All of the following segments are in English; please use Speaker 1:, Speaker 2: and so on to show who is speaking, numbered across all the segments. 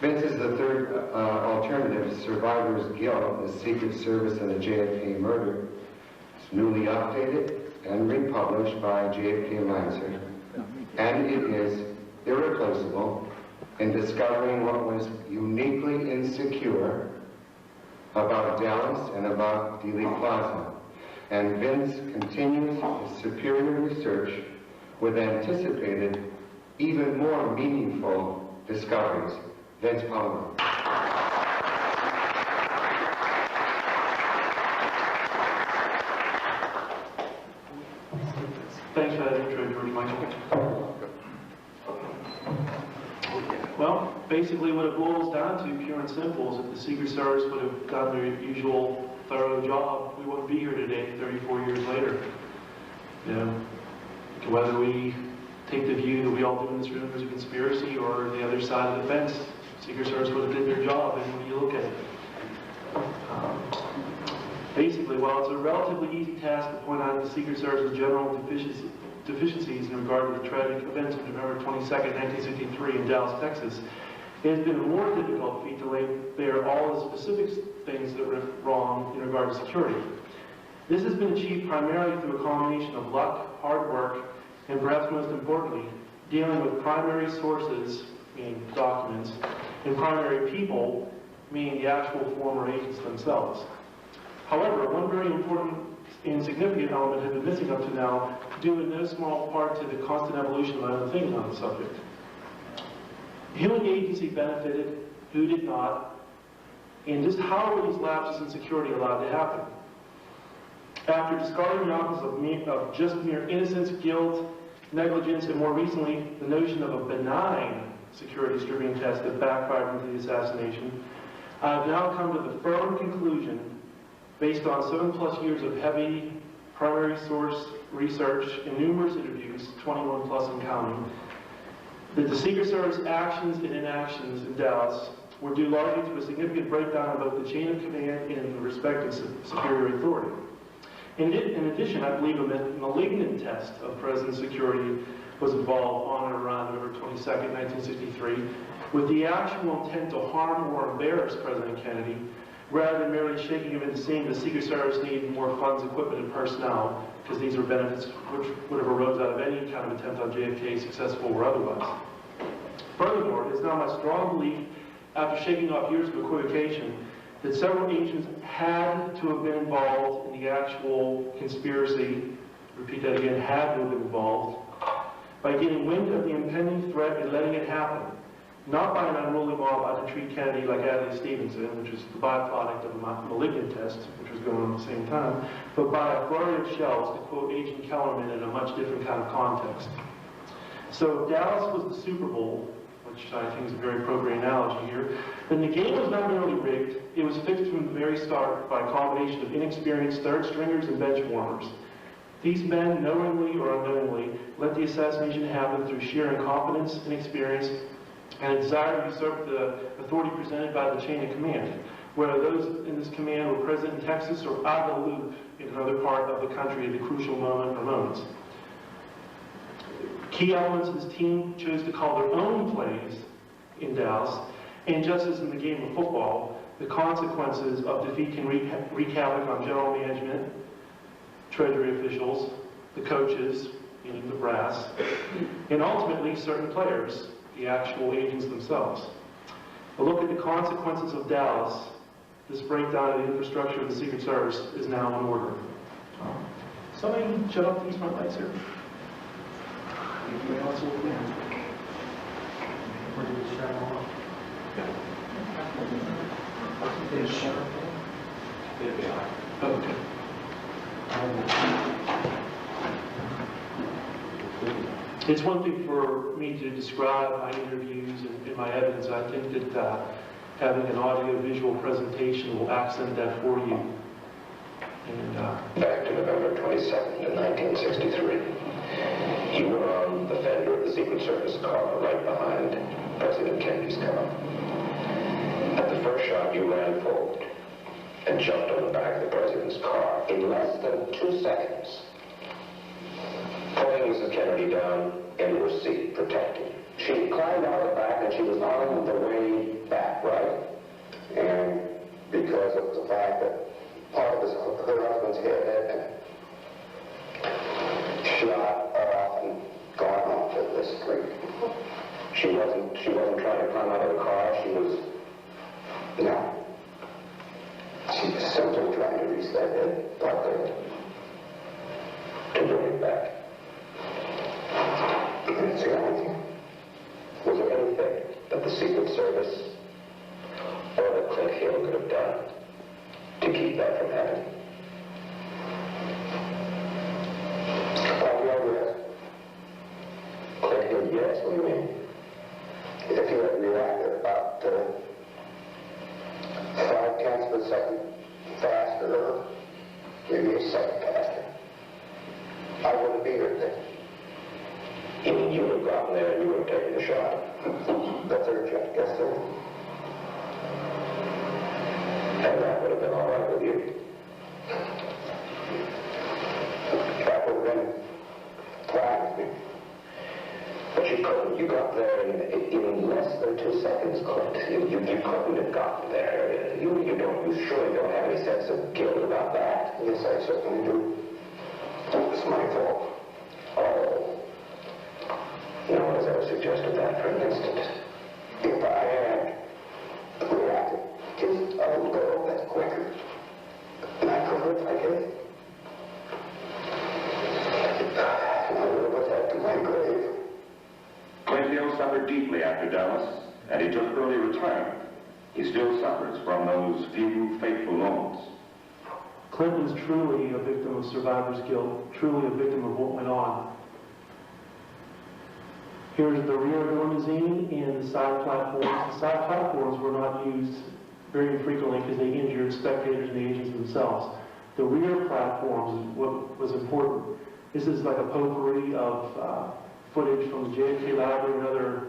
Speaker 1: Vince is the third alternative to survivor's guilt in the Secret Service and the JFK murder. It's newly updated and republished by JFK Lancer, and it is irreplaceable in discovering what was uniquely insecure about Dallas and about Dealey Plaza. And Vince continues his superior research with anticipated, even more meaningful discoveries. Vince Palamara.
Speaker 2: Thanks for that intro, George Michael. Well, basically what it boils down to, pure and simple, is if the Secret Service would have done their usual thorough job, we wouldn't be here today, 34 years later. You know, whether we take the view that we all do in this room is a conspiracy, or the other side of the fence, Secret Service would have did their job, and when you look at it. Basically, while it's a relatively easy task to point out the Secret Service's general deficiencies in regard to the tragic events of November 22nd, 1963 in Dallas, Texas, it has been a more difficult feat to lay bare all the specific things that were wrong in regard to security. This has been achieved primarily through a combination of luck, hard work, and perhaps most importantly, dealing with primary sources, meaning documents, and primary people, meaning the actual former agents themselves. However, one very important and significant element has been missing up to now, due in no small part to the constant evolution of my own thinking on the subject. Who in the agency benefited, who did not, and just how were these lapses in security allowed to happen? After discarding the options of just mere innocence, guilt, negligence, and more recently, the notion of a benign security stripping test that backfired into the assassination, I've now come to the firm conclusion, based on 7+ years of heavy primary source research and numerous interviews, 21+ and counting, that the Secret Service actions and inactions in Dallas were due largely to a significant breakdown in both the chain of command and the respective superior authority. In addition, I believe a malignant test of President security was involved on or around November 22nd, 1963, with the actual intent to harm or embarrass President Kennedy, rather than merely shaking him into seeing the Secret Service needed more funds, equipment, and personnel, because these were benefits which would have arose out of any kind of attempt on JFK, successful or otherwise. Furthermore, it is now my strong belief, after shaking off years of equivocation, that several agents had to have been involved in the actual conspiracy, repeat that again, had to have been involved, by getting wind of the impending threat and letting it happen. Not by an unruly mob out to treat Kennedy like Adlai Stevenson, which was the byproduct of a malignant test, which was going on at the same time, but by a flurry of shells, to quote Agent Kellerman, in a much different kind of context. So if Dallas was the Super Bowl, which I think is a very appropriate analogy here, then the game was not merely rigged, it was fixed from the very start by a combination of inexperienced third stringers and bench warmers. These men, knowingly or unknowingly, let the assassination happen through sheer incompetence, inexperience, and a desire to usurp the authority presented by the chain of command, whether those in this command were present in Texas or out of the loop in another part of the country at the crucial moment or moments. Key elements of this team chose to call their own plays in Dallas, and just as in the game of football, the consequences of defeat can wreak havoc on general management, treasury officials, the coaches, meaning the brass, and ultimately certain players, the actual agents themselves. A look at the consequences of Dallas, this breakdown of the infrastructure of the Secret Service, is now in order. Somebody shut off these front lights here. Anybody else will begin? Okay. It's one thing for me to describe my interviews and my evidence. I think that having an audio-visual presentation will accent that for you. And,
Speaker 3: back to November 22nd, 1963. You were on the fender of the Secret Service car right behind President Kennedy's car. At the first shot, you ran forward and jumped on the back of the President's car in less than 2 seconds, pulling Mrs. Kennedy down into her seat, protecting. She climbed out the back and she was on the way back And because of the fact that part of her husband's head had been shot off and gone off to the street. She wasn't trying to climb out of the car. She was simply trying to reach that head part there to bring it back. That's the only thing. Was there anything that the Secret Service or that Clint Hill could have done to keep that from happening? Yes. Clint Hill, yes, what do you mean? If he had reacted about 5/10 of a second faster, or maybe a second faster, I wouldn't be here then. You mean you would have gotten there and you would have taken the shot? The third shot, yes, sir. And that would have been all right with you. That would have been fine with me. But you couldn't. You got there in less than 2 seconds, Clint. You couldn't have gotten there. You surely don't have any sense of guilt about that. Yes, I certainly do. It was my fault. Oh. No one has ever suggested that for an instant. If I had reacted just a little bit quicker, and I could have, I guess, I would have put that to my grave.
Speaker 4: Clint Hill suffered deeply after Dallas, and he took early retirement. He still suffers from those few fateful moments.
Speaker 2: Clint was truly a victim of survivor's guilt, truly a victim of what went on. Here's the rear of the limousine and the side platforms. The side platforms were not used very infrequently because they injured spectators and the agents themselves. The rear platforms is what was important. This is like a potpourri of footage from the JFK library and other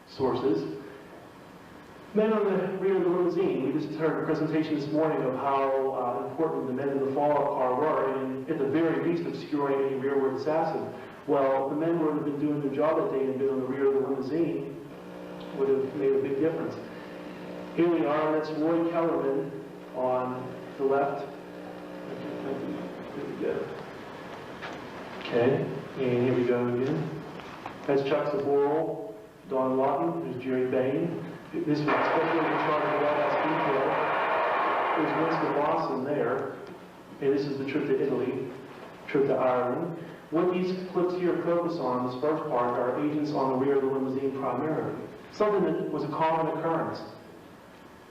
Speaker 2: sources. Men on the rear of the limousine, we just heard a presentation this morning of how important the men in the fallout car were, and at the very least obscuring any rearward assassin. Well, the men would have been doing their job that day and been on the rear of the limousine would have made a big difference. Here we are, that's Roy Kellerman on the left. Okay, and here we go again. That's Chuck Saboro, Don Lawton, there's Jerry Bain. This was especially in charge of the White House detail. There's Winston Lawson there. And this is the trip to Italy, trip to Ireland. What these clips here focus on, this first part, are agents on the rear of the limousine primarily. Something that was a common occurrence.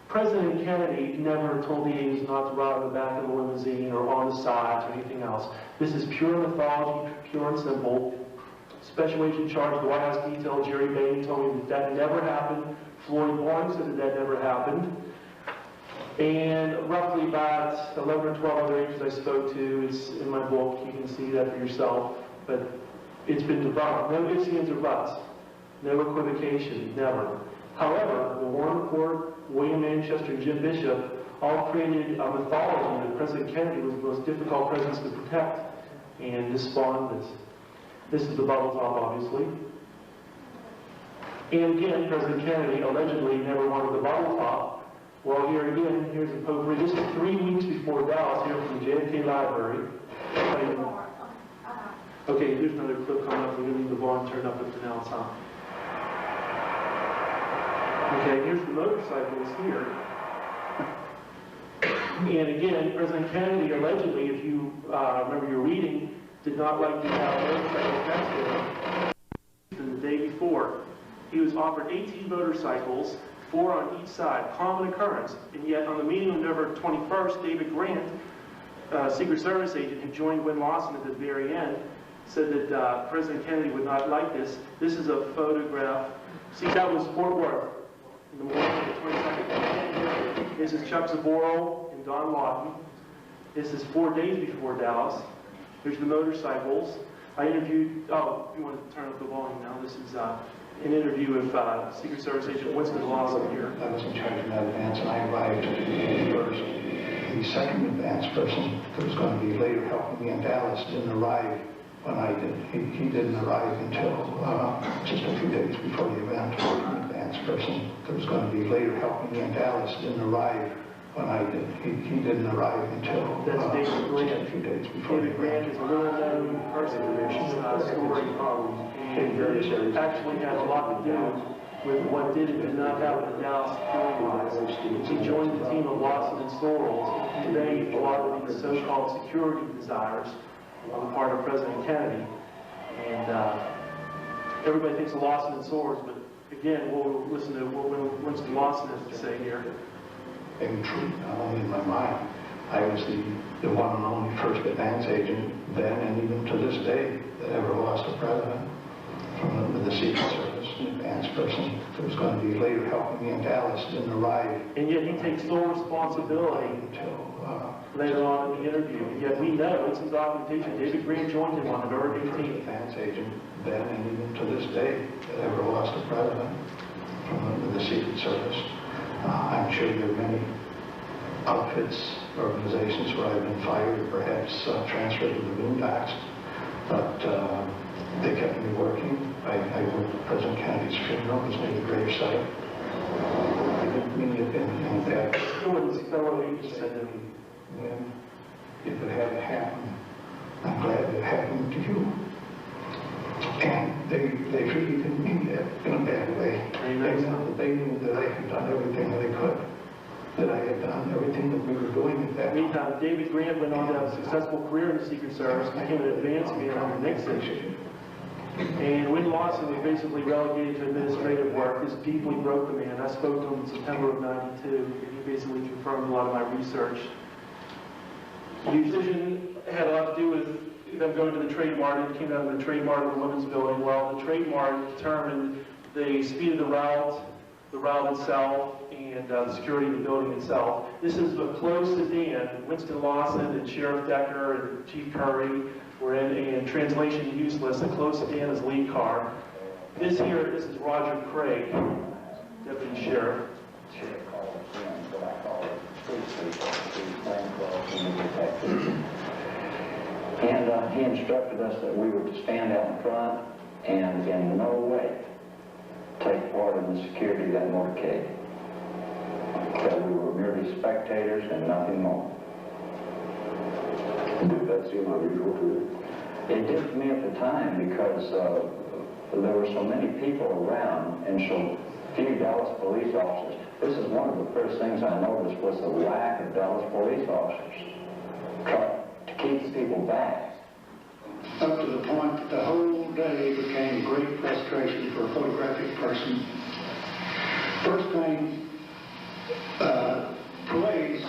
Speaker 2: President Kennedy never told the agents not to ride on the back of the limousine or on the sides or anything else. This is pure mythology, pure and simple. Special agent charged of the White House detail, Jerry Bain, told me that never happened. Floyd Bourne said that never happened. And roughly about 11 or 12 other agents I spoke to, it's in my book, you can see that for yourself, but it's been debunked. No ifs, ands, or buts. No equivocation, never. However, the Warren Report, William Manchester, and Jim Bishop all created a mythology that President Kennedy was the most difficult president to protect, and this spawned this. This is the bubble top, obviously. And again, President Kennedy allegedly never wanted the bubble top. Well, here again, here's the potpourri. This is 3 weeks before Dallas, here from the JFK Library. Okay, here's another clip coming up. We're going to leave the barn turned up at the now time. Okay, here's the motorcycles here. And again, President Kennedy allegedly, if you remember your reading, did not like to have motorcycles next to him. The day before, he was offered 18 motorcycles, 4 on each side, common occurrence. And yet, on the meeting on November 21st, David Grant, Secret Service agent who joined Win Lawson at the very end, said that President Kennedy would not like this. This is a photograph. See, that was Fort Worth in the morning of the 22nd. This is Chuck Zaboro and Don Lawton. This is 4 days before Dallas. There's the motorcycles. I interviewed, oh, you want to turn up the volume now? This is an interview with Secret Service agent Winston Lawson here.
Speaker 5: I was in charge of that advance, and I arrived first. The second advance person that was going to be later helping me in Dallas didn't arrive when I did. He didn't arrive until just a few days before the event. advance person that was going to be later helping me in Dallas didn't arrive when I did. He didn't arrive until
Speaker 2: That's David Grant.
Speaker 5: a few days before.
Speaker 2: David Grant is a little-known person in this story, and actually had a lot to do with what did and did not happen in Dallas security-wise. He joined the team of Lawson and Sorrells. Today, a lot of these so-called security desires on the part of President Kennedy. And everybody thinks of Lawson and Sorrells, but again, we'll listen to what Winston Lawson has to say here.
Speaker 5: In truth, not only in my mind, I was the one and only first advance agent then and even to this day that ever lost a president from the Secret Service. An advance person that was going to be later helping me in Dallas didn't arrive.
Speaker 2: And yet he takes full responsibility
Speaker 5: Until
Speaker 2: later on in the interview. And yet we know, it's in documentation, David Green joined him on November 18th.
Speaker 5: Advance agent then and even to this day that ever lost a president from the Secret Service. I'm sure there are many outfits, organizations where I've been fired or perhaps transferred to the boondocks, but they kept me working. I worked at President Kennedy's funeral, was near the gravesite. I didn't mean it in that.
Speaker 2: His fellow agents said to me,
Speaker 5: When if it hadn't happened, I'm glad it happened to you. And they really didn't mean that in a bad way. They knew that I had done everything that I could, that I had done everything that we were doing at that time.
Speaker 2: meantime, David Grant went on to have a successful career in the Secret Service, became an advanced man under Nixon. And when Lawson was basically relegated to administrative work, this deeply broke the man. I spoke to him in September of '92, and he basically confirmed a lot of my research. The decision had a lot to do with them going to the Trade Mart. It came out of the Trade Mart of the Women's Building. Well, the Trade Mart determined the speed of the route itself, and the security of the building itself. This is a closed sedan. Winston Lawson and Sheriff Decker and Chief Curry were in, and translation useless, a closed sedan is lead car. This is Roger Craig, Deputy Sheriff.
Speaker 6: And he instructed us that we were to stand out in front and in no way take part in the security of that motorcade. That we were merely spectators and nothing more.
Speaker 3: Did that seem unusual to you?
Speaker 6: It did to me at the time because there were so many people around and so few Dallas police officers. This is one of the first things I noticed was the lack of Dallas police officers. To keep the people back.
Speaker 7: Up to the point that the whole day became great frustration for a photographic person. First thing, parades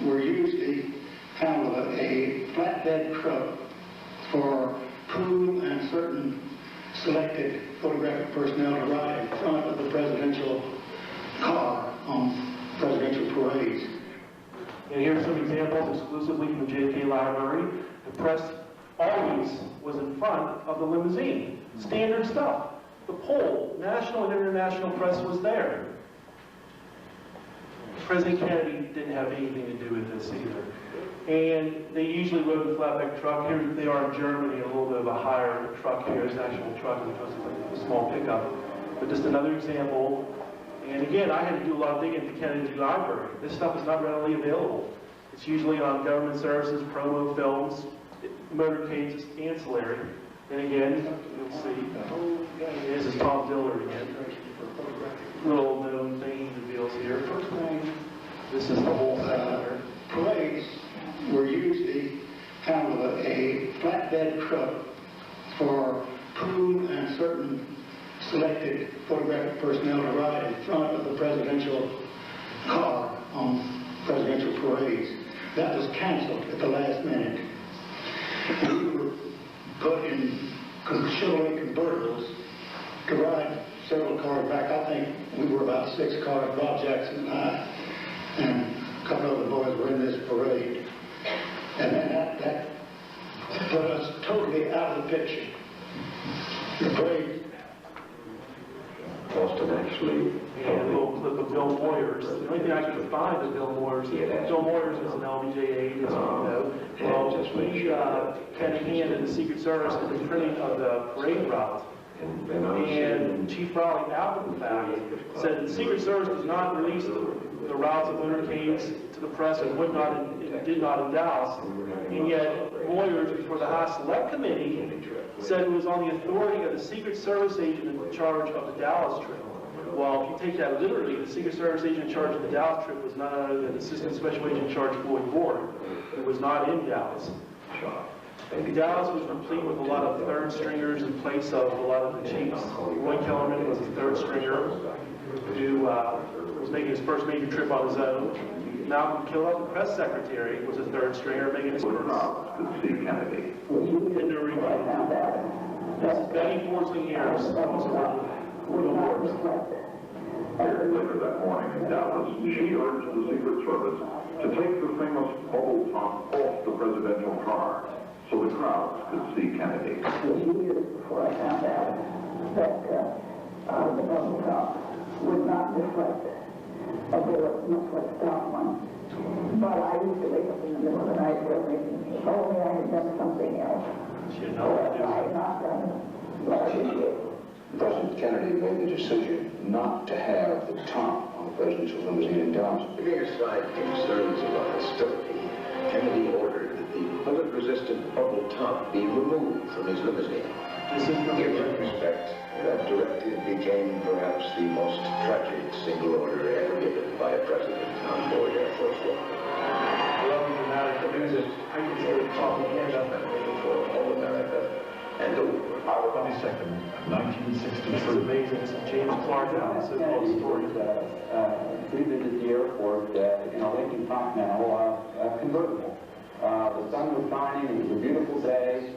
Speaker 7: were usually kind of a flatbed truck for crew and certain selected photographic personnel to ride in front of the presidential car on presidential parades.
Speaker 2: And here's some examples exclusively from the JFK Library. The press always was in front of the limousine. Standard stuff. The pole, national and international press was there. President Kennedy didn't have anything to do with this either. And they usually rode a flatbed truck. Here they are in Germany, a little bit of a higher truck here. It's an actual truck as opposed to a small pickup. But just another example. And again, I had to do a lot of digging at the Kennedy Library. This stuff is not readily available. It's usually on government services, promo films, motorcades, it's ancillary. And again, you'll see, this is Tom Dillard again. Little known thing he reveals here.
Speaker 7: First thing,
Speaker 2: This is the whole thing here.
Speaker 7: parades were usually kind of a flatbed truck for crew and certain selected photographic personnel to ride in front of the presidential car on presidential parades. That was canceled at the last minute. We were put in Chevrolet convertibles to ride several cars back. I think we were about 6 cars, Bob Jackson and I, and a couple of the boys were in this parade. And then that put us totally out of the picture. The parade
Speaker 6: Was to actually.
Speaker 2: And a little clip of Bill Moyers. The only thing I could find of Bill Moyers, Bill Moyers was an LBJ aide, as you know. Well, he had a hand in the Secret Service in the printing of the parade route. And Chief Rowley, after the fact, said the Secret Service does not release the routes of motorcades to the press and would not and did not in Dallas. And yet, lawyers before the House Select Committee said it was on the authority of the Secret Service agent in charge of the Dallas trip. Well, if you take that literally, the Secret Service agent in charge of the Dallas trip was none other than Assistant Special Agent in charge Floyd Ward, who was not in Dallas. Dallas was replete with a lot of third stringers in place of a lot of the chiefs. Roy Kellerman was a third stringer who was making his first major trip on his own. Malcolm Killup, the press secretary, was a third stringer making his first.
Speaker 4: Kennedy.
Speaker 2: In the review. This is Benny Forsley Harris, also
Speaker 4: Later that morning in Dallas, she urged the Secret Service to take the famous bubble top off the presidential car so the crowds could see Kennedy.
Speaker 8: It was years before I found out that the bubble top would not deflect a bullet, much like the top one. But I used to wake up in the middle of the night thinking, if only I had done something else. I had not done what I did.
Speaker 3: President Kennedy made the decision not to have the top on the presidential limousine in Dallas.
Speaker 9: Putting aside concerns about hostility, Kennedy ordered that the bullet-resistant bubble top be removed from his limousine. In retrospect, that directive became perhaps the most tragic single order ever given by a president on board Air Force One. For all America and the world.
Speaker 10: 22nd, 1963.
Speaker 2: This is amazing. This is James Clark House. It's all story.
Speaker 6: We visited the airport in a Lincoln Continental convertible. The sun was shining. It was a beautiful day.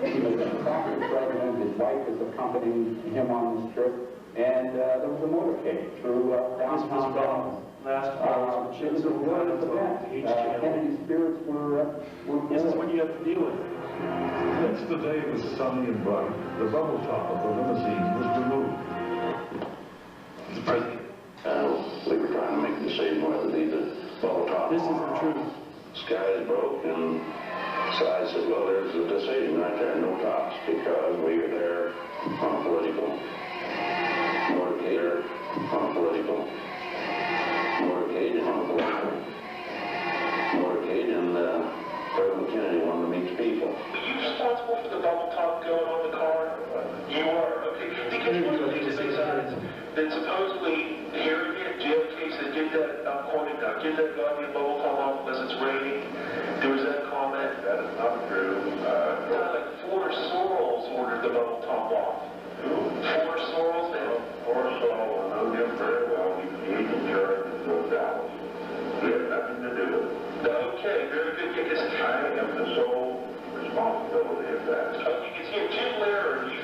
Speaker 6: He was the factory president. His wife was accompanying him on this trip. And there was a motorcade through downtown Dallas.
Speaker 2: It was a wonderful event.
Speaker 6: Kennedy's spirits were
Speaker 2: This is what you have to deal with.
Speaker 10: Next, the day was sunny and bright. The bubble top of the limousine was removed.
Speaker 3: Mr. President, we were trying to make a decision whether to leave the bubble top.
Speaker 2: This is the truth.
Speaker 3: Sky is broke, and Side said, well, there's a decision right there, no tops, because we were there on a political motorcade, on a political motorcade, and President Kennedy wanted to meet the people.
Speaker 11: Are you responsible for the bubble top going on the car? You are, okay. Because one of the things that supposedly here again, JFK said, get that, I'm quoting now, get that goddamn bubble top off unless it's raining. There was that comment. That is not true. Like Ford Sorrells ordered the bubble top off. Who? Ford Sorrells? Ford Sorrells, I know him very well. He's the agent in charge of Dallas. He has nothing to do with it. Okay, very good. I am the sole responsibility of that. You can see Jim Lehrer, he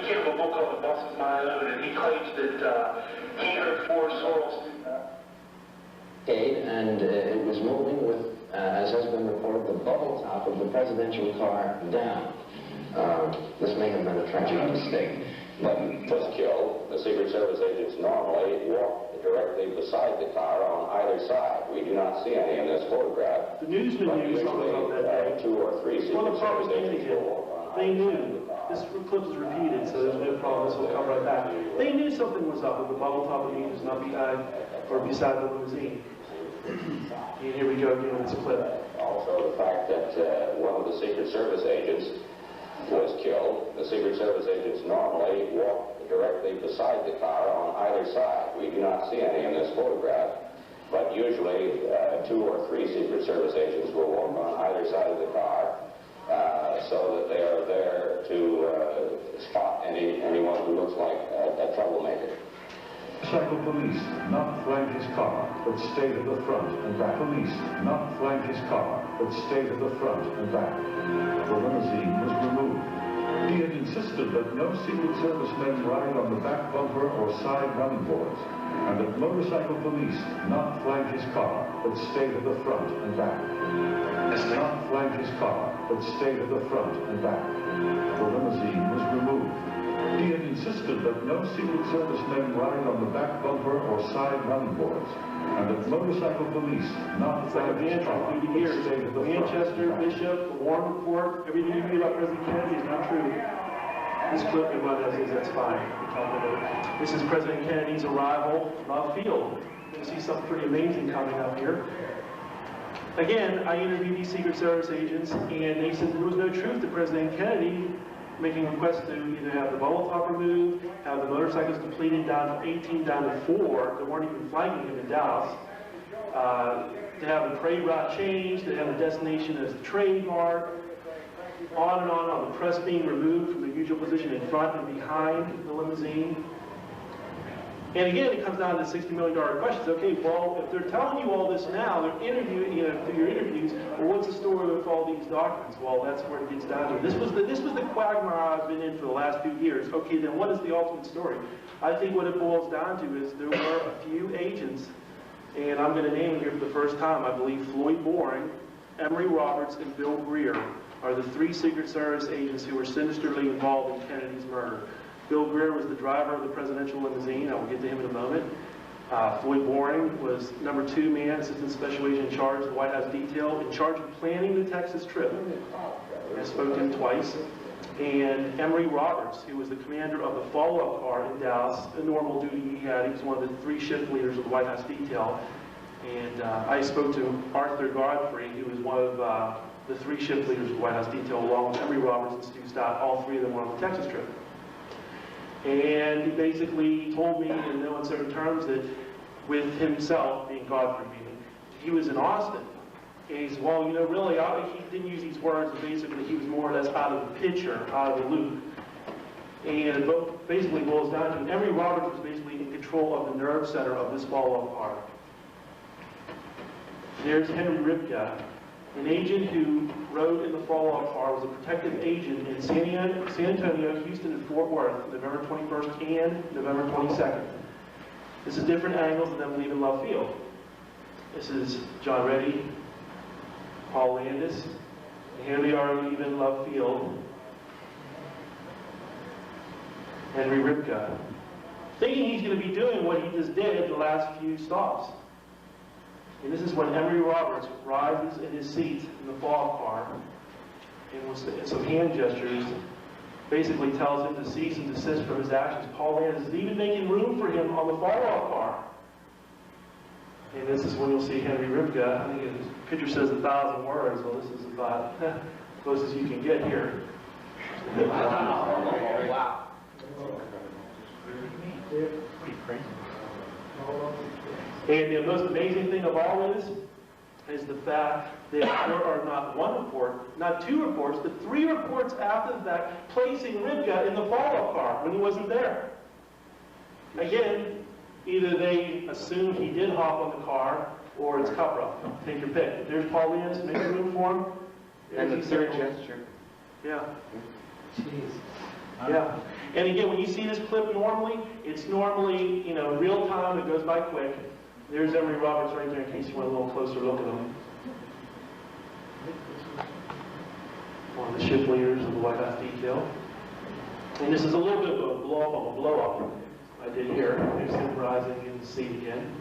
Speaker 11: came up with a book called The Boss of My Own, and he claims that he heard Ford Sorrells.
Speaker 9: And it was moving with, as has been reported, the bubble top of the presidential car down. This may have been a tragic mistake.
Speaker 3: When was killed, the Secret Service agents normally walk directly beside the car on either side. We do not see any in this photograph.
Speaker 2: The newsman knew something about that day.
Speaker 3: 2 or 3 Secret Service agents will walk on
Speaker 2: They knew. This clip is repeated, so there's no problem. This will come right back. They knew something was up with the bubble top of the was not behind or beside the limousine. And here we go again with this clip.
Speaker 3: Also the fact that one of the Secret Service agents was killed. The Secret Service agents normally walk directly beside the car on either side. We do not see any in this photograph, but usually 2 or 3 Secret Service agents will walk on either side of the car so that they are there to spot anyone who looks like a troublemaker.
Speaker 10: Motorcycle police not flank his car, but stayed at the front and back. Police not flank his car, but stayed at the front and back. The limousine was removed. He had insisted that no Secret Service men ride on the back bumper or side running boards, and that motorcycle police not flank his car, but stayed at the front and back. Not flank his car, but stayed at the front and back. The limousine was removed. He had insisted that no Secret Service men ride on the back bumper or side running boards, And that motorcycle police, not
Speaker 2: It's like a
Speaker 10: flank his car,
Speaker 2: mantra through the
Speaker 10: but
Speaker 2: years.
Speaker 10: stay to the front
Speaker 2: Manchester,
Speaker 10: and back.
Speaker 2: Bishop, the Warren Report, everything you read about President Kennedy is not true. This clip and what that is, that's fine. We're talking about. This is President Kennedy's arrival in Love Field. You see something pretty amazing coming up here. Again, I interviewed these Secret Service agents, and they said there was no truth to President Kennedy making requests to either have the bubble top removed, have the motorcycles depleted down from 18 down to 4, that weren't even flagging him in Dallas, to have the parade route changed, to have the destination as the trademark, on and on, the press being removed from the usual position in front and behind the limousine. And again, it comes down to the $60 million questions. Okay, well, if they're telling you all this now, they're interviewing you through your interviews, well, what's the story with all these documents? Well, that's where it gets down to. This was the quagmire I've been in for the last few years. Okay, then what is the ultimate story? I think what it boils down to is there were a few agents, and I'm going to name them here for the first time. I believe Floyd Boring, Emery Roberts, and Bill Greer are the 3 Secret Service agents who were sinisterly involved in Kennedy's murder. Bill Greer was the driver of the presidential limousine. I will get to him in a moment. Floyd Boring was number 2 man, assistant special agent in charge of the White House detail, in charge of planning the Texas trip. I spoke to him twice. And Emery Roberts, who was the commander of the follow-up car in Dallas, a normal duty he had. He was one of the 3 shift leaders of the White House detail. And I spoke to Arthur Godfrey, who was one of the 3 shift leaders of the White House detail, along with Emery Roberts and Stu Stott. All 3 of them were on the Texas trip. And he basically told me in no uncertain terms that with himself, being Godfrey meaning, he was in Austin. And he said, well, you know, really, he didn't use these words, but basically he was more or less out of the picture, out of the loop. And it basically boils down to, Emery Roberts was basically in control of the nerve center of this follow-up car. There's Henry Ripka, an agent who rode in the follow-up car, was a protective agent in San Antonio, Houston, and Fort Worth, November 21st and November 22nd. This is different angles of them leaving Love Field. This is John Reddy, Paul Landis, and here they are leaving Love Field. Henry Ripka, thinking he's going to be doing what he just did the last few stops. And this is when Emery Roberts rises in his seat in the follow-up car and with some hand gestures basically tells him to cease and desist from his actions. Paul Landis is even making room for him on the follow-up car. And this is when you'll see Henry Ripka. I think his picture says 1,000 words. Well, this is about as close as you can get here.
Speaker 12: Wow.
Speaker 2: Pretty crazy. And the most amazing thing of all is the fact that there are not 1 report, not 2 reports, but 3 reports after the fact placing Ripka in the follow-up car when he wasn't there. Again, either they assume he did hop on the car or it's cover-up. Take your pick. There's Paul Landis making room for him.
Speaker 1: And the third gesture.
Speaker 2: Yeah.
Speaker 12: Jeez.
Speaker 2: Yeah. And again, when you see this clip normally, it's normally, you know, real time, it goes by quick. There's Emery Roberts right there in case you want a little closer look at him. One of the shift leaders of the White House detail. And this is a little bit of a blow-up I did here. There's him rising in the seat again.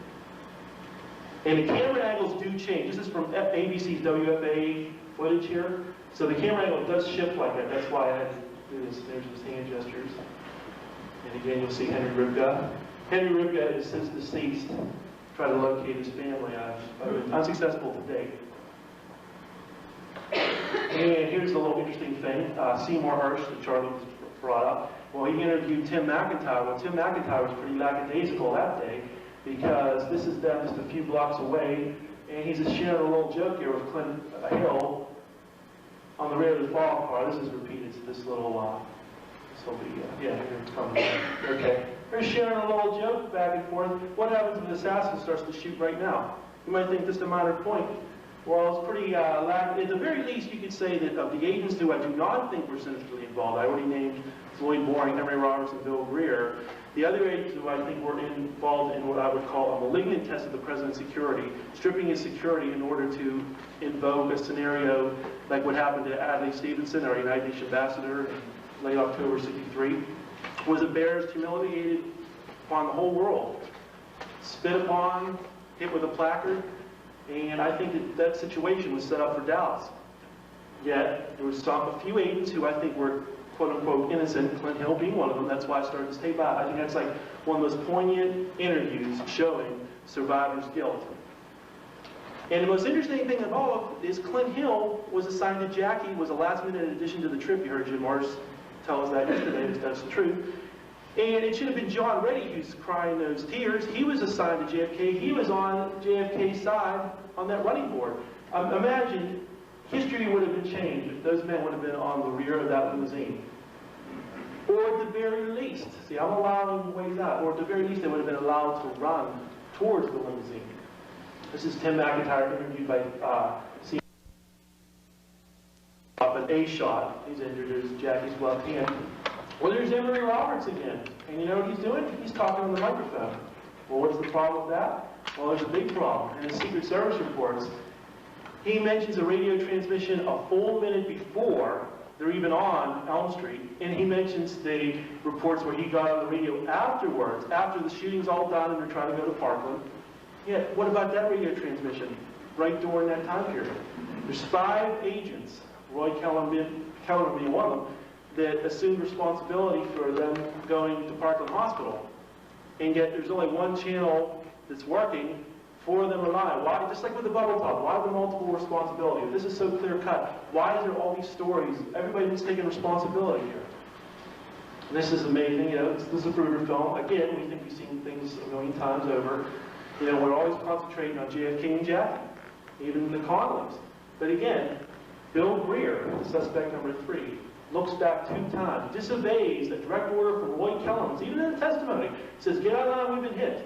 Speaker 2: And the camera angles do change. This is from ABC's WFA footage here. So the camera angle does shift like that. That's why I had to do this. There's his hand gestures. And again, you'll see Henry Ripka. Henry Ripka is since deceased. Try to locate his family. I've been unsuccessful to date. And here's a little interesting thing. Seymour Hersh, that Charlie brought up. Well, he interviewed Tim McIntyre. Well, Tim McIntyre was pretty lackadaisical that day because this is them just a few blocks away, and he's just sharing a little joke here with Clint Hill on the rear of the follow-up car. This is repeated to this little, this will be, yeah, here it's coming. Okay. They're sharing a little joke back and forth. What happens if an assassin starts to shoot right now? You might think just a minor point. Well, it's pretty, at the very least, you could say that of the agents who I do not think were sinisterly involved, I already named Floyd Boring, Emery Roberts, and Bill Greer. The other agents who I think were involved in what I would call a malignant test of the president's security, stripping his security in order to invoke a scenario like what happened to Adlai Stevenson, our United Nations ambassador, in late October '63, was embarrassed, humiliated upon the whole world, spit upon, hit with a placard, and I think that that situation was set up for Dallas. Yet, there was a few agents who I think were quote-unquote innocent, Clint Hill being one of them. That's why I started this tape out. I think that's like one of those poignant interviews showing survivors' guilt. And the most interesting thing of all is Clint Hill was assigned to Jackie, was a last-minute addition to the trip. You heard Jim Morris tell us that yesterday, that's the truth. And it should have been John Reddy who's crying those tears. He was assigned to JFK. He was on JFK's side on that running board. Imagine history would have been changed if those men would have been on the rear of that limousine. Or at the very least, see, I'm allowing ways out, or at the very least they would have been allowed to run towards the limousine. This is Tim McIntyre interviewed by CNN. Up an A shot, he's injured, there's Jackie's left hand. Well, there's Emory Roberts again. And you know what he's doing? He's talking on the microphone. Well, what's the problem with that? Well, there's a big problem. In his Secret Service reports, he mentions a radio transmission a full minute before they're even on Elm Street. And he mentions the reports where he got on the radio afterwards, after the shooting's all done and they're trying to go to Parkland. Yeah, what about that radio transmission right during that time period? There's 5 agents, Roy Kellerman being one of them, that assumed responsibility for them going to Parkland Hospital. And yet there's only one channel that's working, 4 of them are lying. Why? Just like with the bubble top, why the multiple responsibility? If this is so clear cut, why is there all these stories? Everybody's taking responsibility here. And this is amazing, you know, this is a Bruder film. Again, we think we've seen things a million times over. You know, we're always concentrating on JFK and Jackie, even the Conleys. But again, Bill Greer, the suspect number 3, looks back 2 times, disobeys a direct order from Roy Kellerman, even in the testimony, says, get out of line, we've been hit.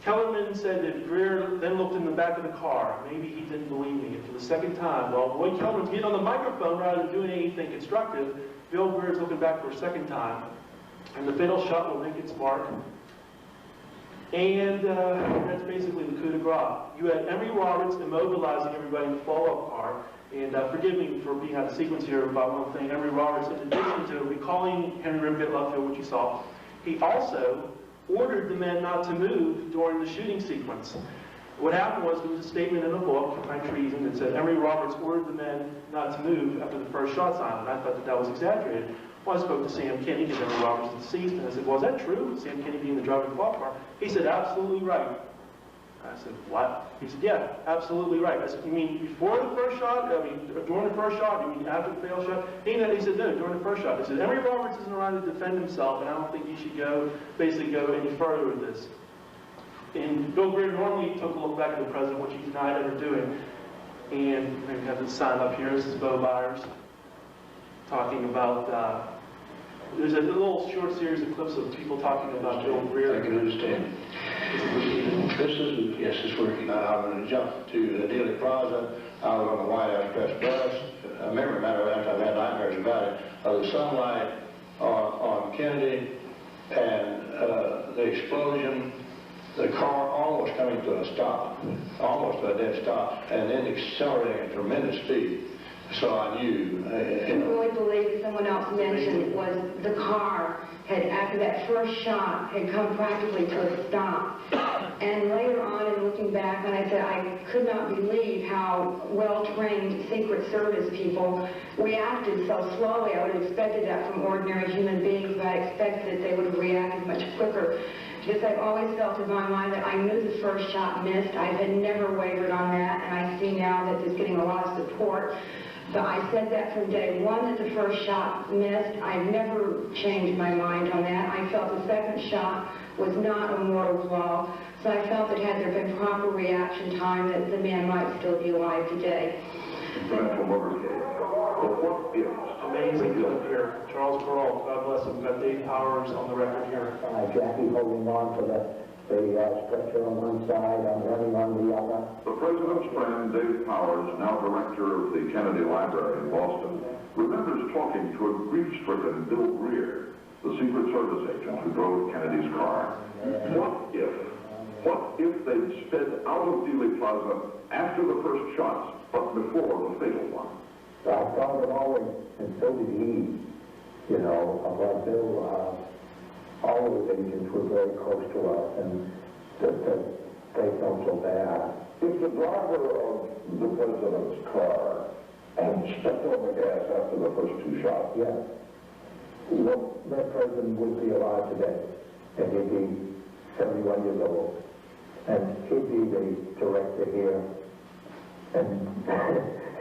Speaker 2: Kellerman said that Greer then looked in the back of the car. Maybe he didn't believe me. And for the second time, well, Roy Kellerman's getting on the microphone rather than doing anything constructive. Bill Greer's looking back for a second time. And the fatal shot will make its mark. And that's basically the coup de grace. You had Emory Roberts immobilizing everybody in the follow-up car. And forgive me for being out of sequence here about one thing. Emory Roberts, in addition to recalling Henry Ripke at Luffield, which you saw, he also ordered the men not to move during the shooting sequence. What happened was there was a statement in the book, High Treason, that said Emory Roberts ordered the men not to move after the first shot sounded. I thought that that was exaggerated. Well, I spoke to Sam Kinney, because Emory Roberts is deceased, and I said, well, is that true? Sam Kinney being the driver of the club car. He said, absolutely right. I said, what? He said, yeah, absolutely right. I said, you mean before the first shot? I mean, during the first shot? You mean after the fatal shot? He said, no, during the first shot. He said, Emory Roberts isn't around to defend himself, and I don't think he should basically go any further with this. And Bill Greer normally took a look back at the president, which he denied ever doing. And maybe have this sign up here. This is Bo Byers talking about, there's a little short series of clips of people talking about Bill Greer.
Speaker 7: I can understand. Yes, it's working. I'm going to jump to the Dealey Plaza. I was on the White House Press bus. I remember, matter of fact, I've had nightmares about it, of the sunlight on Kennedy and the explosion, the car almost coming to a stop, almost to a dead stop, and then accelerating at tremendous speed. So I knew.
Speaker 12: I really believe someone else mentioned was the car had, after that first shot, had come practically to a stop. And later on, in looking back, and I said I could not believe how well-trained Secret Service people reacted so slowly. I would have expected that from ordinary human beings, but I expected that they would have reacted much quicker. Because I've always felt in my mind that I knew the first shot missed. I had never wavered on that, and I see now that it's getting a lot of support. But I said that from day one that the first shot missed. I've never changed my mind on that. I felt the second shot was not a mortal blow. So I felt that had there been proper reaction time, that the man might still be alive today.
Speaker 2: Amazing clip here. Charles Perrault, God bless him. We've got Dave Powers on the record here.
Speaker 6: Jackie holding on for the stretcher on one side, I'm running on the other.
Speaker 4: The president's friend, Dave Powers, now director of the Kennedy Library in Boston, remembers talking to a grief-stricken Bill Greer, the Secret Service agent who drove Kennedy's car. What if they'd sped out of Dealey Plaza after the first shots, but before the fatal one?
Speaker 6: I thought it always, and so did he, you know, about Bill, all of the agents were very close to us, and the they felt so bad.
Speaker 10: If the driver of the president's car had stepped on the gas after the first two shots,
Speaker 6: Yes. Well, that president would be alive today, and he'd be 71 years old, and he'd be the director here, and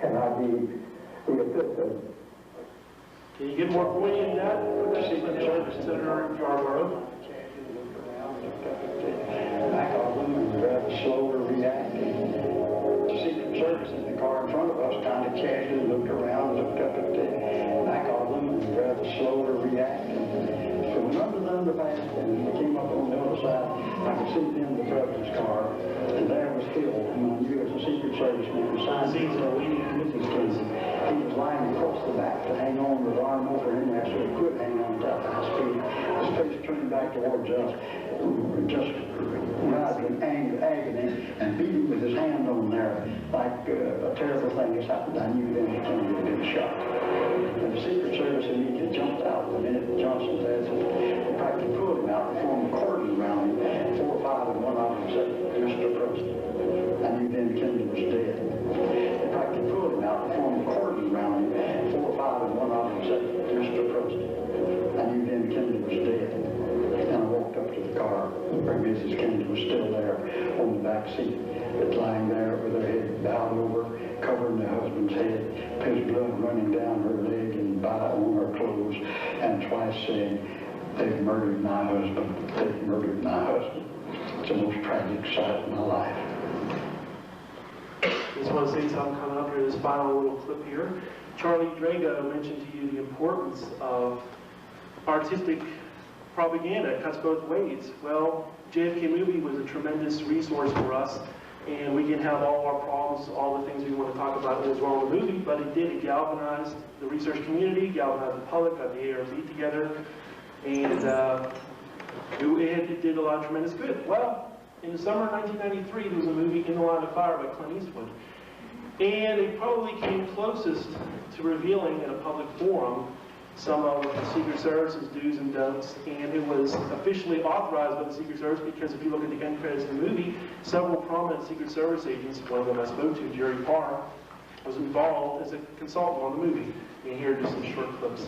Speaker 6: and I'd be the assistant.
Speaker 2: Can you get more poignant than that? Senator Yarborough.
Speaker 7: Back on them and rather slow to react. The Secret Service in the car in front of us kind of casually looked around, looked up at the back of them and rather slow to react. So we went to the underpass and we came up on the other side. I could see them in the president's car, and there was Hill, who I knew as a Secret Service man, signed the leading committee's case. He was lying across the back to hang on with his arm over him there so he could hang on top of high speed. His face turned back towards us. Just writhed in agony and beat him with his hand on there like a terrible thing has happened. I knew then he had been shot. And the Secret Service immediately jumped out the minute Johnson said they practically pulled him out and formed a cordon around him. 4 or 5 and one of them said, Mr. President. I knew then Kennedy was dead. They practically pulled him out and formed a cordon around him. 4 or 5 and one of them said, Mr. President. I knew then Kennedy was dead. And I walked up to the car where Mrs. Kennedy was still there on the back seat, lying there with her head bowed over, covering her husband's head, his blood running down her leg and on her clothes, and twice saying, they've murdered my husband, they've murdered my husband. It's the most tragic sight of my life.
Speaker 2: I just want to say something coming up here, this final little clip here. Charlie Drago mentioned to you the importance of artistic propaganda. It cuts both ways. Well, JFK movie was a tremendous resource for us, and we can have all our problems, all the things we want to talk about that was wrong with the movie, but it did. It galvanized the research community, galvanized the public, got the ARB together, and it did a lot of tremendous good. Well, in the summer of 1993, there was a movie, In the Line of Fire, by Clint Eastwood, and it probably came closest to revealing in a public forum some of the Secret Service's do's and don'ts, and it was officially authorized by the Secret Service because if you look at the end credits of the movie, several prominent Secret Service agents, one of them I spoke to, Jerry Parr, was involved as a consultant on the movie. And here are just some short clips.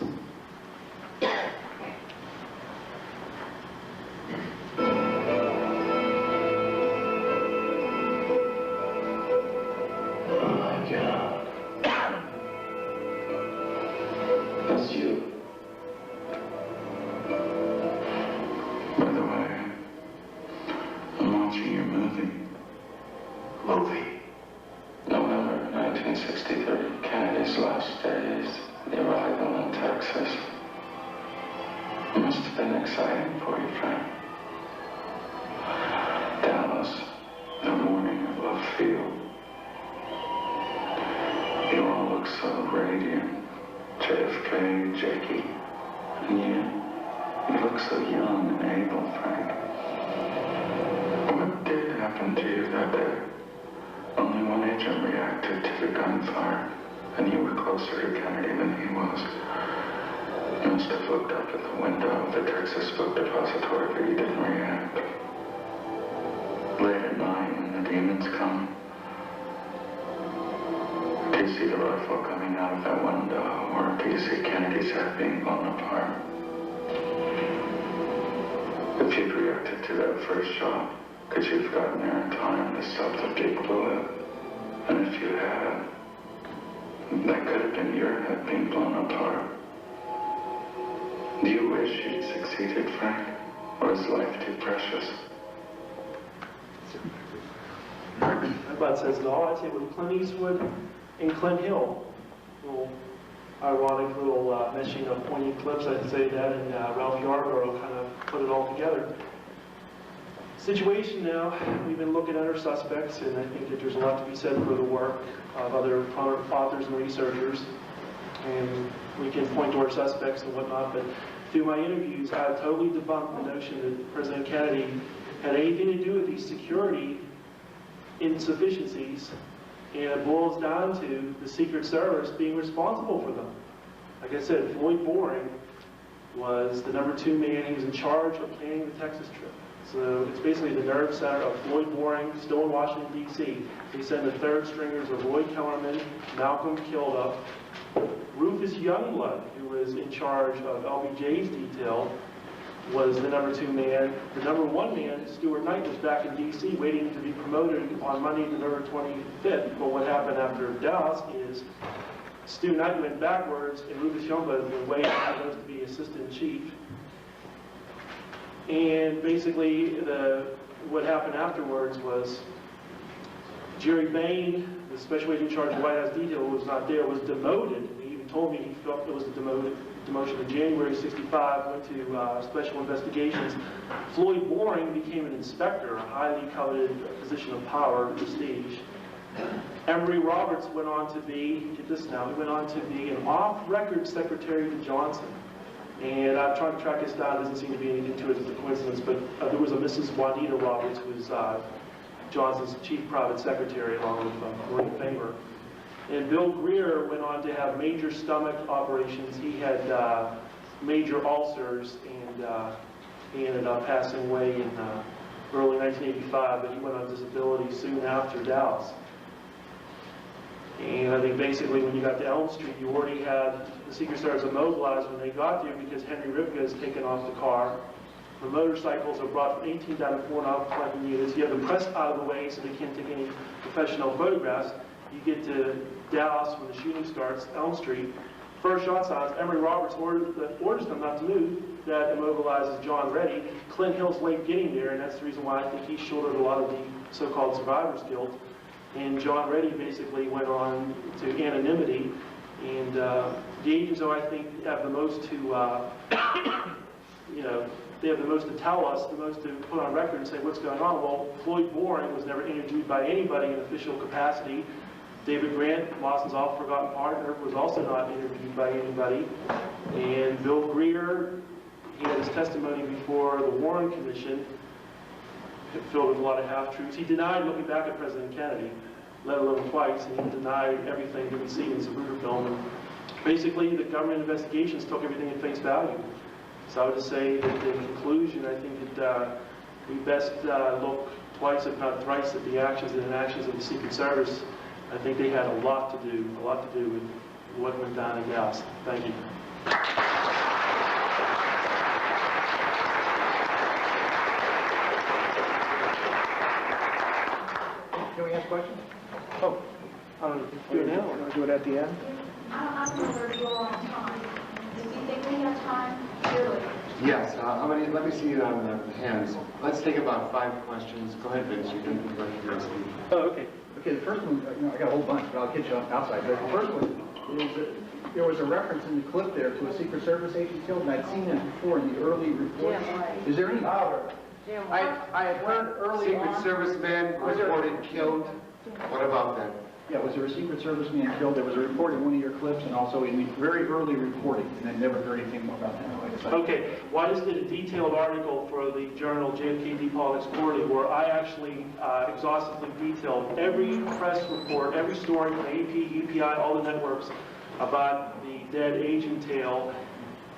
Speaker 3: Oh my God. That's you. By the way, I'm watching your movie. Movie? November 1963, Kennedy's last days, the arrival in Texas. It must have been exciting for you, Frank. Dallas, the morning of love field. You all look so radiant. JFK, Jakey, and you look so young and able, Frank. What did happen to you that day? Only one agent reacted to the gunfire, and you were closer to Kennedy than he was. You must have looked up at the window of the Texas Book Depository, but you didn't react. Late at night, when the demons come, do you see the rifle coming out of that window, or do you see Kennedy's head being blown apart? If you'd reacted to that first shot, could you have gotten there in time to stop the big bullet? And if you had, that could have been your head being blown apart. Do you wish you'd succeeded, Frank? Or is life too precious?
Speaker 2: That about says it all. I'd say with Clint Eastwood and Clint Hill. Little ironic little meshing of poignant clips, I'd say that, and Ralph Yarborough kind of put it all together. Situation now, we've been looking at our suspects, and I think that there's a lot to be said for the work of other prominent authors and researchers. And we can point to our suspects and whatnot, but through my interviews, I have totally debunked the notion that President Kennedy had anything to do with these security insufficiencies, and it boils down to the Secret Service being responsible for them. Like I said, Floyd Boring was the #2 man. He was in charge of planning the Texas trip. So it's basically the nerve center of Floyd Boring, still in Washington, D.C. They send the third stringers of Lloyd Kellerman, Malcolm Kilduff, Rufus Youngblood, who was in charge of LBJ's detail, was the number 2 man. The number 1 man, Stuart Knight, was back in D.C. waiting to be promoted on Monday, November 25th. But what happened after Dallas is Stu Knight went backwards, and Rufus Youngblood went way to be assistant chief. And basically, what happened afterwards was Jerry Bain, the special agent in charge of the White House detail, was not there, was demoted. He even told me he felt it was a demotion in January '65, went to special investigations. Floyd Boring became an inspector, a highly coveted position of power and prestige. Emory Roberts went on to be, get this now, he went on to be an off-record secretary to Johnson. And I'm trying to track this down. There doesn't seem to be anything to it as a coincidence, but there was a Mrs. Juanita Roberts, who was Johnson's chief private secretary, along with Marie Famer. And Bill Greer went on to have major stomach operations. He had major ulcers, and he ended up passing away in early 1985, but he went on disability soon after Dallas. And I think basically when you got to Elm Street, you already had the Secret Service immobilized when they got there, because Henry Ripka is taken off the car. The motorcycles are brought from 18 down to 4 non-flanking units. You have them pressed out of the way so they can't take any professional photographs. You get to Dallas when the shooting starts, Elm Street. First shot signs, Emory Roberts orders them not to move. That immobilizes John Reddy. Clint Hill's late getting there, and that's the reason why I think he shouldered a lot of the so-called survivor's guilt. And John Reddy basically went on to anonymity. And the agents, though, I think have the most to, they have the most to tell us, the most to put on record and say what's going on. Well, Floyd Boring was never interviewed by anybody in official capacity. David Grant, Lawson's oft-forgotten partner, was also not interviewed by anybody. And Bill Greer, he had his testimony before the Warren Commission, filled with a lot of half-truths. He denied looking back at President Kennedy, let alone twice, and he denied everything that we see in the Zapruder film. And basically, the government investigations took everything at face value. So I would just say that in conclusion, I think that we best look twice, if not thrice, at the actions and inactions of the Secret Service. I think they had a lot to do with what went down in Dallas. Thank you.
Speaker 13: Can we ask questions? Oh, do it now or do we do it at the end?
Speaker 14: I'm wondering if you're on time. Do you think we have time? Surely.
Speaker 1: Yes, let me see it on the hands. Let's take about 5 questions. Go ahead, Vince, you can recognize me.
Speaker 13: Oh, okay. Okay, the first one, I got a whole bunch, but I'll get you outside. The first one is that there was a reference in the clip there to a Secret Service agent killed, and I'd seen that before in the early reports. Is there any... I had heard early on...
Speaker 1: Secret Service man reported killed. What about that?
Speaker 13: Yeah, was there a Secret Service man killed? There was a report in one of your clips and also in the very early reporting, and I never heard anything more about that.
Speaker 2: Okay, well, I just did a detailed article for the journal JFK Politics Quarterly, where I actually exhaustively detailed every press report, every story from AP, UPI, all the networks about the dead agent tale.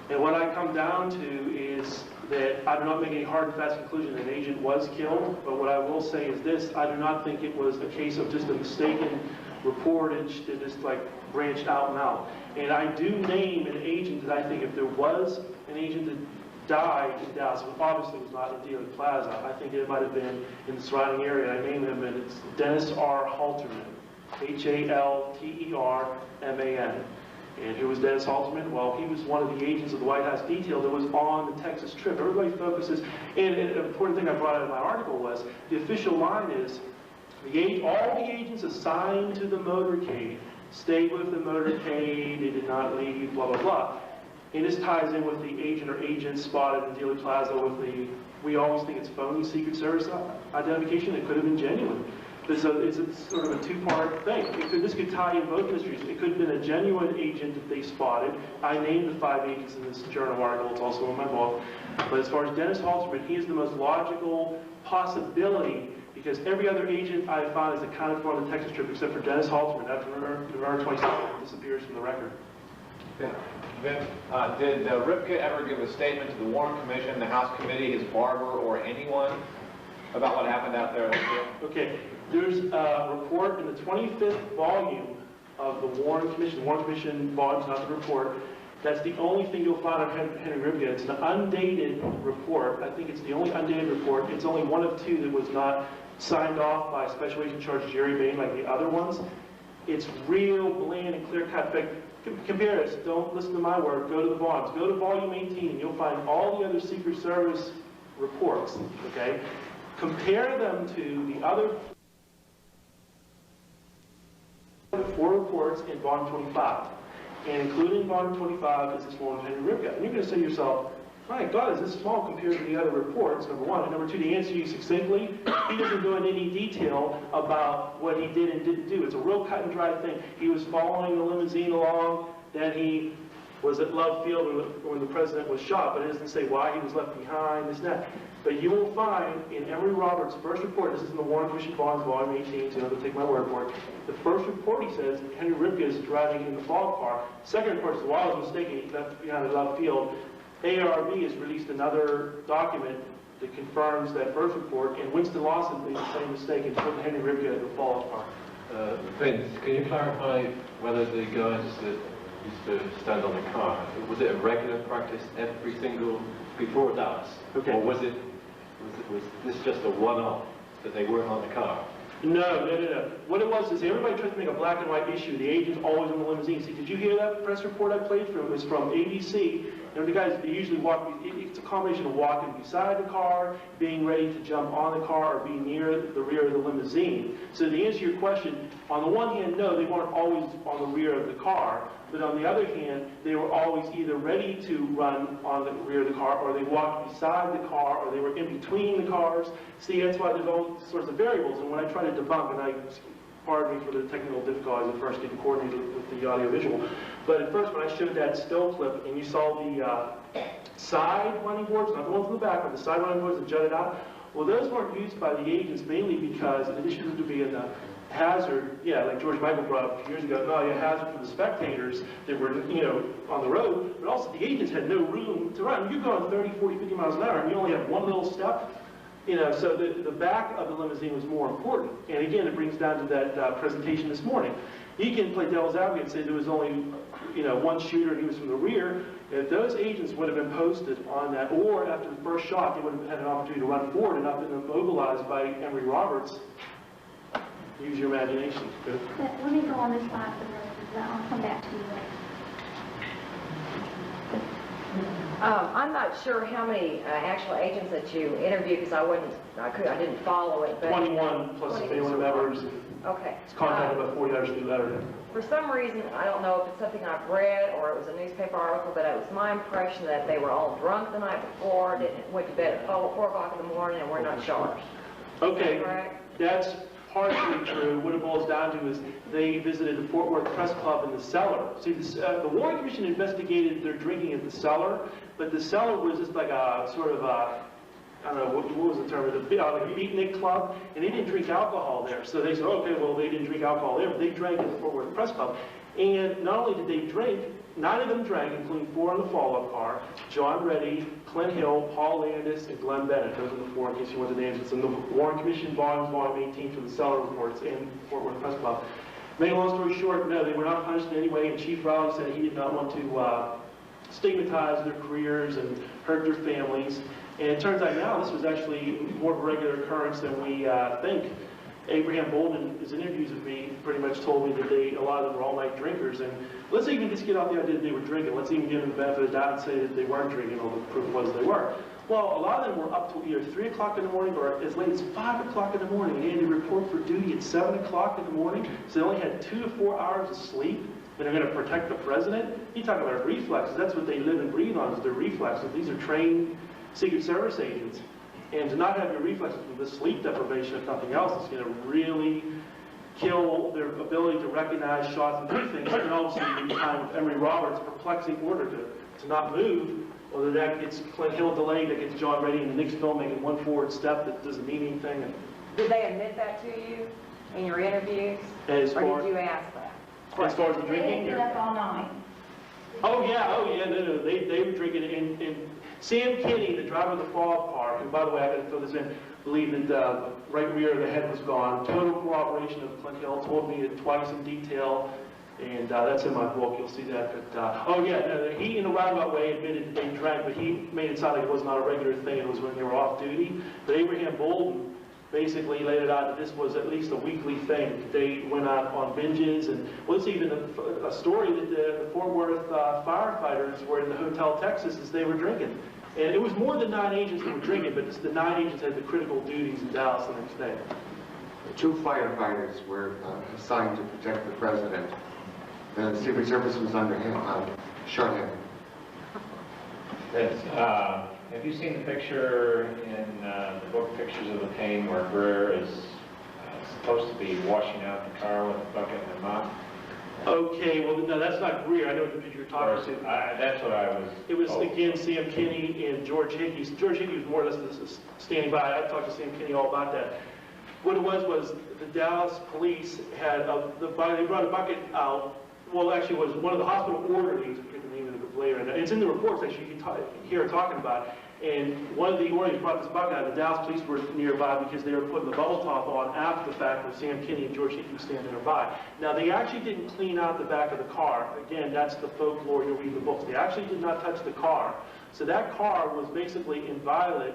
Speaker 2: And what I come down to is that I do not make any hard and fast conclusion that an agent was killed, but what I will say is this: I do not think it was a case of just a mistaken reportage that just like branched out and out. And I do name an agent that I think, if there was an agent that died in Dallas, obviously it was not in Dealey Plaza. I think it might have been in the surrounding area. I named him, and it's Dennis R. Halterman, Halterman. And who was Dennis Halterman? Well, he was one of the agents of the White House detail that was on the Texas trip. Everybody focuses, and an important thing I brought out in my article was, the official line is, all the agents assigned to the motorcade stayed with the motorcade, they did not leave, blah, blah, blah. And this ties in with the agent or agents spotted in Dealey Plaza with the, we always think it's phony Secret Service identification. It could have been genuine. It's sort of a two-part thing. This could tie in both mysteries. It could have been a genuine agent that they spotted. I named the 5 agents in this journal article. It's also in my book. But as far as Dennis Halterman, he is the most logical possibility, because every other agent I have found is accounted for on the Texas trip except for Dennis Halterman. After November 22nd, disappears from the record.
Speaker 1: Yeah.
Speaker 15: Vin, did Ripka ever give a statement to the Warren Commission, the House Committee, his barber, or anyone about what happened out there?
Speaker 2: Okay, there's a report in the 25th volume of the Warren Commission. The Warren Commission volume is not the report. That's the only thing you'll find on Henry Ripka. It's an undated report. I think it's the only undated report. It's only one of two that was not signed off by Special Agent Charge Jerry Bain like the other ones. It's real bland and clear-cut. In fact, compare this. Don't listen to my word. Go to the volumes. Go to volume 18. You'll find all the other Secret Service reports, okay? Compare them to the other 4 reports in volume 25. And including volume 25 is this one of Henry Ripka. And you're going to say to yourself, my God, is this small compared to the other reports, number one. And number two, to answer you succinctly, he doesn't go into any detail about what he did and didn't do. It's a real cut and dry thing. He was following the limousine along, then he was at Love Field when the president was shot, but it doesn't say why he was left behind, this and that. But you will find in Emory Roberts' first report, this is in the Warren Commission Bonds, volume 18, so you have to take my word for it. The first report, he says, Henry Ripka is driving in the followed car. Second report says, well, I was mistaken, he left behind at Love Field. ARB has released another document that confirms that first report, and Winston Lawson made the same mistake and put Henry Ripka in the followed car.
Speaker 16: Vince, can you clarify whether the guys that used to stand on the car, was it a regular practice every single, before Dallas?
Speaker 2: Okay.
Speaker 16: Or was this just a one-off that they weren't on the car?
Speaker 2: No. What it was is everybody tries to make a black and white issue. The agent's always in the limousine. See, did you hear that press report I played from? It was from ABC. And the guys, they usually walk, it's a combination of walking beside the car, being ready to jump on the car, or being near the rear of the limousine. So to answer your question, on the one hand, no, they weren't always on the rear of the car. But on the other hand, they were always either ready to run on the rear of the car, or they walked beside the car, or they were in between the cars. See, that's why there's all sorts of variables. And when I try to debunk, and pardon me for the technical difficulties at first getting coordinated with the audiovisual, but at first when I showed that still clip and you saw the side running boards, not the ones in the back, but the side running boards that jutted out, well, those weren't used by the agents mainly because in addition to being a hazard, like George Michael brought up a few years ago, not only a hazard for the spectators that were, on the road, but also the agents had no room to run. You're going 30, 40, 50 miles an hour and you only have one little step, so the back of the limousine was more important. And again, it brings down to that presentation this morning. You can play devil's advocate and say there was only, one shooter and he was from the rear. If those agents would have been posted on that, or after the first shot, they would have had an opportunity to run forward and not been immobilized by Emory Roberts. Use your imagination.
Speaker 14: Let me go on this slide for the rest of that. I'll come back to you later.
Speaker 17: I'm not sure how many actual agents that you interviewed because I didn't follow it. But
Speaker 2: 21 plus family members.
Speaker 17: Okay.
Speaker 2: It's contacted about 40 hours to do letter.
Speaker 17: For some reason, I don't know if it's something I've read or it was a newspaper article, but it was my impression that they were all drunk the night before, went to bed at 4 o'clock in the morning, and were not charged.
Speaker 2: Okay.
Speaker 17: Is that correct?
Speaker 2: That's partially true. What it boils down to is they visited the Fort Worth Press Club in the cellar. See, the Warren Commission investigated their drinking at the cellar, but the cellar was just like a sort of a, I don't know, what was the term? Like a beatnik club, and they didn't drink alcohol there. So they said, okay, well, they didn't drink alcohol there, but they drank at the Fort Worth Press Club. And not only did they drink, 9 of them drank, including 4 in the follow-up car. John Reddy, Clint Hill, Paul Landis, and Glenn Bennett. Those are the 4 in case you want the names. It's in the Warren Commission volume 18 for the cellar reports and Fort Worth Press Club. Make a long story short, no, they were not punished in any way, and Chief Rowley said he did not want to stigmatize their careers and hurt their families. And it turns out now this was actually more of a regular occurrence than we think. Abraham Bolden, in his interviews with me, pretty much told me that a lot of them were all-night drinkers. And let's even just get off the idea that they were drinking. Let's even give them the benefit of the doubt and say that they weren't drinking, although the proof was they were. Well, a lot of them were up to either 3 o'clock in the morning or as late as 5 o'clock in the morning. And they had to report for duty at 7 o'clock in the morning, so they only had 2 to 4 hours of sleep. And they're going to protect the president? You talk about reflexes. That's what they live and breathe on, is their reflexes. These are trained Secret Service agents. And to not have your reflexes with the sleep deprivation, if nothing else, is going to really kill their ability to recognize shots and do things. And obviously, in the time of Emory Roberts' perplexing order to not move, or that gets Clint Hill delayed, that gets John Reddy and the next film making 1 forward step that doesn't mean anything. And
Speaker 17: did they admit that to you in your interviews?
Speaker 2: Or
Speaker 17: did you ask that?
Speaker 2: As far as the drinking?
Speaker 14: They ended up all night.
Speaker 2: Oh yeah, no, they were drinking it. And Sam Kinney, the driver of the fog car, and by the way, I got to throw this in, believed that right rear of the head was gone. Total corroboration of Clint Hill, told me it twice in detail, and that's in my book, you'll see that. But, oh yeah, no, he in a roundabout way admitted that they drank, but he made it sound like it was not a regular thing, it was when they were off duty. But Abraham Bolden basically laid it out that this was at least a weekly thing. They went out on binges, and well, it's even a story that the Fort Worth firefighters were in the Hotel Texas as they were drinking. And it was more than 9 agents that were drinking, but the 9 agents had the critical duties in Dallas the next day.
Speaker 1: 2 firefighters were assigned to protect the president. The Secret Service was under shorthanded.
Speaker 15: Have you seen the picture in the book Pictures of the Pain where Greer is supposed to be washing out the car with a bucket and a mop?
Speaker 2: Okay, well, no, that's not Greer. I know what the picture you're talking about.
Speaker 15: That's what I was...
Speaker 2: It was, again, Sam Kinney and George Hickey. George Hickey was more or less standing by. I talked to Sam Kinney all about that. What it was the Dallas police had, they brought a bucket out. Well, actually, it was one of the hospital orderlies, I forget the name of the later, and it's in the reports actually you can hear talking about it. And one of the orderlies brought this bucket out. The Dallas police were nearby because they were putting the bubble top on after the fact when Sam Kinney and George Hickey were standing nearby. Now, they actually didn't clean out the back of the car. Again, that's the folklore. You'll read the books. They actually did not touch the car. So that car was basically inviolate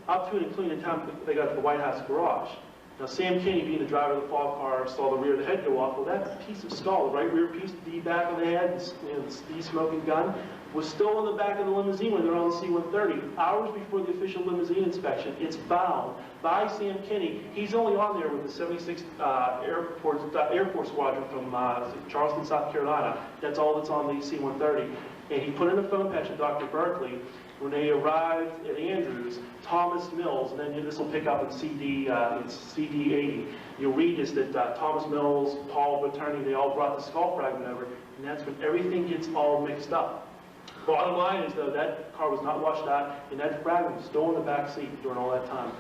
Speaker 2: up to and including the time they got to the White House garage. Now, Sam Kinney, being the driver of the fog car, saw the rear of the head go off. Well, that piece of skull, the right rear piece, the back of the head, the smoking gun, was still in the back of the limousine when they were on the C-130. Hours before the official limousine inspection, it's bound by Sam Kinney. He's only on there with the 76th Air Force Squadron from Charleston, South Carolina. That's all that's on the C-130. And he put in a phone patch with Dr. Berkeley. When they arrived at Andrews, Thomas Mills, and then this will pick up in CD 80. You'll read this that Thomas Mills, Paul Boterney, they all brought the skull fragment over, and that's when everything gets all mixed up. Bottom line is, though, that car was not washed out, and that fragment was still in the back seat during all that time.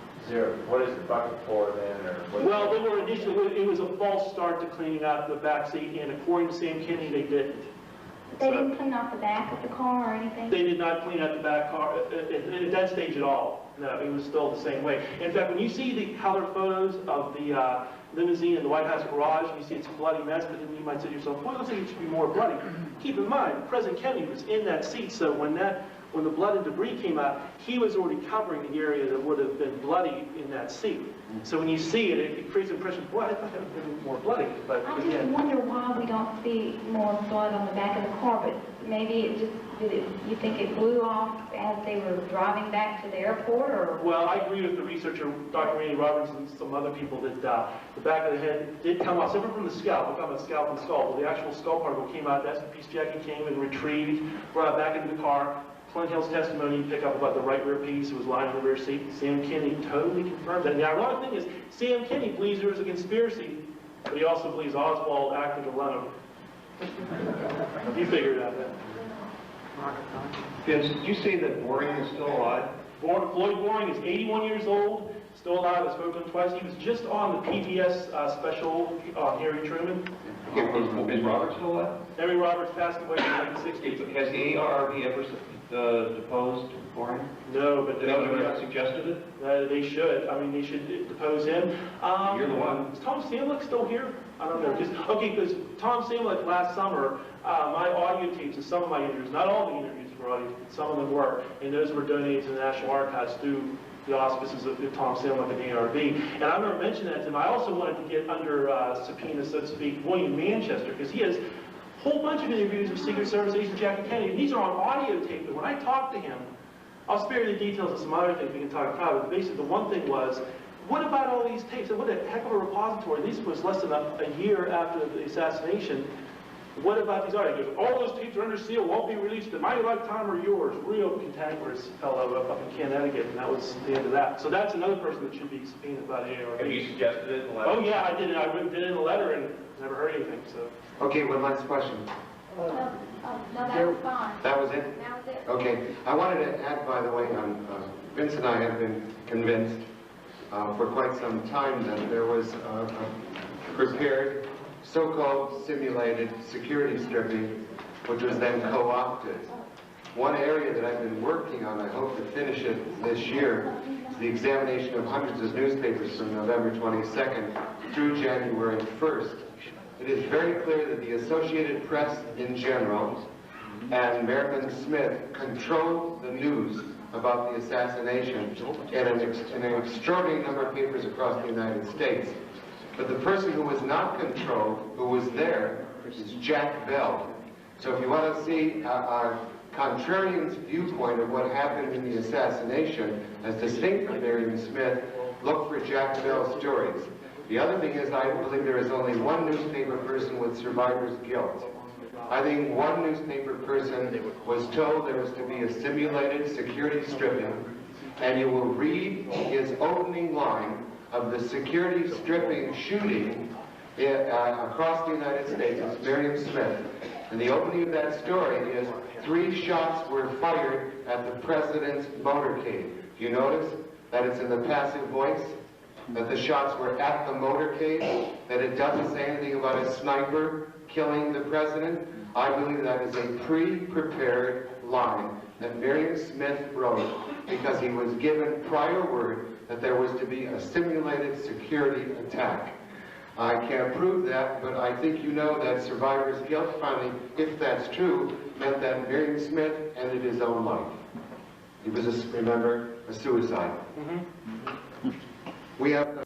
Speaker 15: What is the bucket for then? Or
Speaker 2: well, they were initially, it was a false start to cleaning out the back seat, and according to Sam Kinney, they didn't.
Speaker 14: They didn't clean off the back of the car or anything?
Speaker 2: They did not clean out the back car at that stage at all. No, it was still the same way. In fact, when you see the color photos of the limousine in the White House garage, and you see it's a bloody mess, but then you might say to yourself, well, it looks like it should be more bloody. Keep in mind, President Kennedy was in that seat, so when the blood and debris came out, he was already covering the area that would have been bloody in that seat. So when you see it, it creates the impression, boy, I thought that would have been more bloody. But
Speaker 14: I just
Speaker 2: again,
Speaker 14: wonder why we don't see more blood on the back of the car, but maybe it just, you think it blew off as they were driving back to the airport, or?
Speaker 2: Well, I agree with the researcher, Dr. Randy Roberts, and some other people that the back of the head did come off, separate from the scalp. We're talking about scalp and skull. Well, the actual skull particle came out. That's the piece Jackie came and retrieved, brought back into the car. Clint Hill's testimony picked up about the right rear piece. It was lying in the rear seat. Sam Kinney totally confirmed that. And the ironic thing is, Sam Kinney believes there was a conspiracy, but he also believes Oswald acted alone. You figured it out then.
Speaker 15: Vince, did you say that Boring is still alive?
Speaker 2: Floyd Boring is 81 years old, still alive. I spoke to him twice. He was just on the PBS special on Harry Truman.
Speaker 15: Is Robert still alive?
Speaker 2: Harry Roberts passed away in the 1960s.
Speaker 15: Has the ARRB ever deposed Boring?
Speaker 2: No, but
Speaker 15: they ever suggested it?
Speaker 2: They should. I mean, they should depose him.
Speaker 15: You're the one.
Speaker 2: Is Tom Samlick still here? I don't know. Because Tom Samlick last summer, my audio tapes and some of my interviews, not all the interviews were audio, but some of them were, and those were donated to the National Archives through the auspices of Tom Samlick and the ARB. And I remember mentioning that to him. I also wanted to get under subpoena, so to speak, William Manchester, because he has a whole bunch of interviews with Secret Service agent Jackie Kennedy, and these are on audio tape. And when I talked to him, I'll spare you the details of some other things we can talk about, but basically the one thing was, what about all these tapes? And what a heck of a repository. This was less than a year after the assassination. What about these audio? He goes, all those tapes are under seal, won't be released in my lifetime or yours. Real cantankerous fellow up in Connecticut, and that was the end of that. So that's another person that should be subpoenaed by the ARB.
Speaker 15: Have you suggested it in the letter?
Speaker 2: Oh yeah, I did it. I did it in a letter and never heard anything. So.
Speaker 1: Okay, one last question.
Speaker 14: No, that was fine.
Speaker 1: That was it?
Speaker 14: That was it.
Speaker 1: Okay. I wanted to add, by the way, Vince and I have been convinced for quite some time that there was prepared so-called simulated security stripping which was then co-opted. One area that I've been working on, I hope to finish it this year, is the examination of hundreds of newspapers from November 22nd through January 1st. It is very clear that the Associated Press in general and Merriman Smith controlled the news about the assassination in an extraordinary number of papers across the United States. But the person who was not controlled, who was there, is Jack Bell. So if you want to see our contrarian's viewpoint of what happened in the assassination, as distinct from Merriman Smith, look for Jack Bell's stories. The other thing is, I believe there is only one newspaper person with survivor's guilt. I think one newspaper person was told there was to be a simulated security stripping, and you will read his opening line of the security stripping shooting across the United States. It's Merriam Smith. And the opening of that story is 3 shots were fired at the president's motorcade. You notice that it's in the passive voice? That the shots were at the motorcade? That it doesn't say anything about a sniper killing the president? I believe that is a pre-prepared line that Merriam Smith wrote because he was given prior word that there was to be a simulated security attack. I can't prove that, but I think you know that survivor's guilt finally, if that's true, meant that Merriam Smith ended his own life. He was, remember, a suicide. We have